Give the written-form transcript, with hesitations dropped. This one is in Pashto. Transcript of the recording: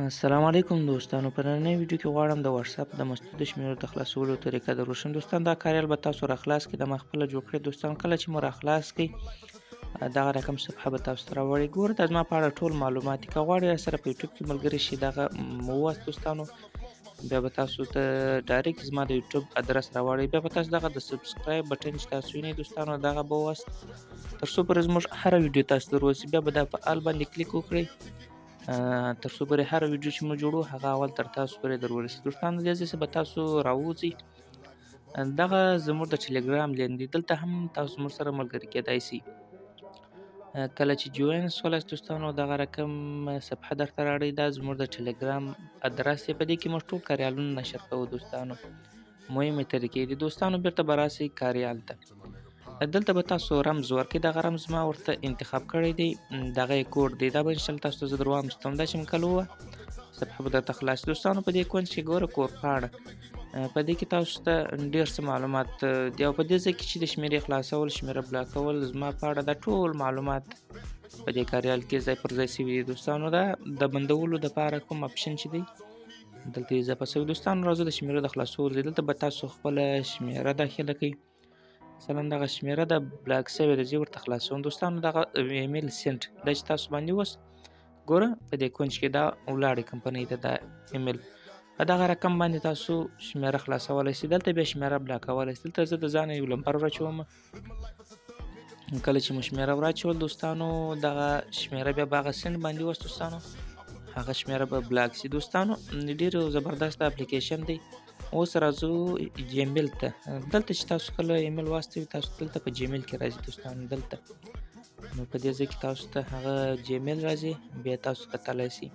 السلام علیکم دوستانو، په نننۍ ویډیو کې غواړم د واتساپ د مسدودو شمیرو د خلاصولو طریقه در وښیم. دوستان دا کاریال به تاسو راخلاص کړي، د ما خپله جوړ کړی. دوستان کله چې مو راخلاص کړئ دغه رقم صفحه به تاسو ته راوړي. ګوره د زما په اړه ټول معلومات دي، که غواړئ راسره په یوټیوب کې ملګري شي دغه ووایاست دوستانو، بیا به تاسو ته ډایرکټ زما د یوټیوب ادرس راوړي. بیا به تاسو دغه د سبسکرایب بټن چې تاسو وینئ دوستانو دغه به ووایاست، تر څو پورې زموږ هره ویډیو تاسو ته ورسي. بیا به دا په ال باندې کلیک وکړئ تر څو پورې هره ویډیو چې موږ جوړو هغه اول تر تاسو پورې در ورسي. دوستانو دې ځای څخه به تاسو راوځئ، دغه زموږ د ټلګرام لینک دی، دلته هم تاسو موږ سره ملګري کیدای سئ. کله چې جوین سولاست دوستانو دغه رقم صفحه درته راوړئ، دا زموږ د ټلګرام ادرس دی، په دې کې موږ ټول کاریالونه نشر کوو دوستانو. مهمې طریقې دي دوستانو، بیرته به راسئ کاریال ته. دلته به تاسو رمز ورکړئ، دغه رمز ما ورته انتخاب کړی دی، دغه یې کوډ دی، دا به انشاءالله تاسو ته زه در واخیستم. دا چې مو کله ووهه صفحه به درته خلاص. دوستانو په دې کونج کې ګوره کورپاڼه، په دې کې تاسو ته ډېر څه معلومات دي، او په دې ځای کې چې د شمیرې خلاصول، شمیره بلاکول، زما په اړه دا ټول معلومات په دې کاریال کې ځای پر ځای سوي دي. دوستانو دا د بندولو دپاره کوم اپشن چې دی دلته اضافه سوی. دوستانو راځو د شمیرې د خلاصولو دی، دلته به تاسو خپله شمیره داخله کړئ. مثلا دغه شمیره د بلاک سوې ده، زه ورته خلاصوم. دوستانو دغه ایمیل سینټ دا چې تاسو باندې اوس ګوره په دې کونج کې دا ولاړې کمپنۍ ته دا ایمیل، په دغه رقم باندې تاسو شمیره خلاصولی سئ. دلته بیا شمیره بلاکولی سئ. دلته زه د ځانه یو نمبر ور کله چې مو شمیره ور دوستانو دغه شمیره بیا په هغه سینټ باندې اوس دوستانو هغه شمیره به بلاک سي. دوستانو ډېر زبردست اپلیکیشن دی. اوس راځو جیمیل ته. دلته چې تاسو کله ایمیل واستوئ تاسو دلته په جیمیل کې راځي دوستانو، دلته نو په دې ځای کې تاسو ته هغه جیمیل راځي، بیا تاسو کتلی سئ.